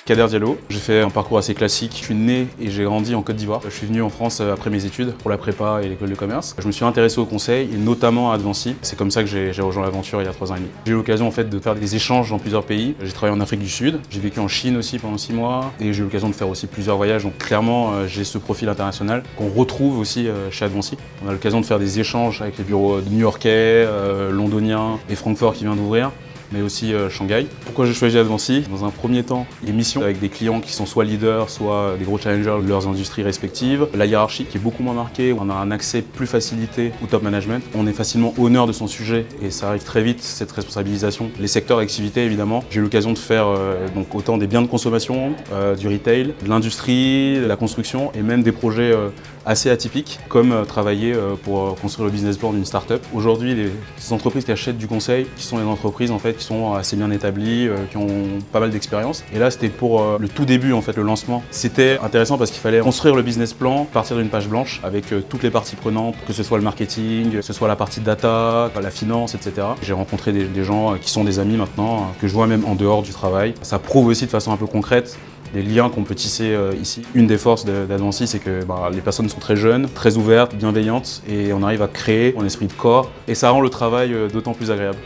Kader Diallo, j'ai fait un parcours assez classique. Je suis né et j'ai grandi en Côte d'Ivoire. Je suis venu en France après mes études pour la prépa et l'école de commerce. Je me suis intéressé au conseil et notamment à Advancy. C'est comme ça que j'ai rejoint l'aventure il y a 3 ans et demi. J'ai eu l'occasion en fait de faire des échanges dans plusieurs pays. J'ai travaillé en Afrique du Sud, j'ai vécu en Chine aussi pendant 6 mois et j'ai eu l'occasion de faire aussi plusieurs voyages. Donc clairement, j'ai ce profil international qu'on retrouve aussi chez Advancy. On a l'occasion de faire des échanges avec les bureaux new-yorkais, londoniens et Francfort qui vient d'ouvrir, mais aussi Shanghai. Pourquoi j'ai choisi Advancy? Dans un premier temps, les missions avec des clients qui sont soit leaders, soit des gros challengers de leurs industries respectives. La hiérarchie qui est beaucoup moins marquée, on a un accès plus facilité au top management. On est facilement honneur de son sujet et ça arrive très vite, cette responsabilisation. Les secteurs d'activité, évidemment. J'ai eu l'occasion de faire donc autant des biens de consommation, du retail, de l'industrie, de la construction et même des projets assez atypiques, comme travailler pour construire le business plan d'une start-up. Aujourd'hui, les entreprises qui achètent du conseil, qui sont des entreprises en fait qui sont assez bien établies, qui ont pas mal d'expérience. Et là, c'était pour le tout début, en fait, le lancement. C'était intéressant parce qu'il fallait construire le business plan, partir d'une page blanche avec toutes les parties prenantes, que ce soit le marketing, que ce soit la partie data, la finance, etc. J'ai rencontré des gens qui sont des amis maintenant, que je vois même en dehors du travail. Ça prouve aussi de façon un peu concrète les liens qu'on peut tisser ici. Une des forces d'Advancy, c'est que les personnes sont très jeunes, très ouvertes, bienveillantes, et on arrive à créer un esprit de corps, et ça rend le travail d'autant plus agréable.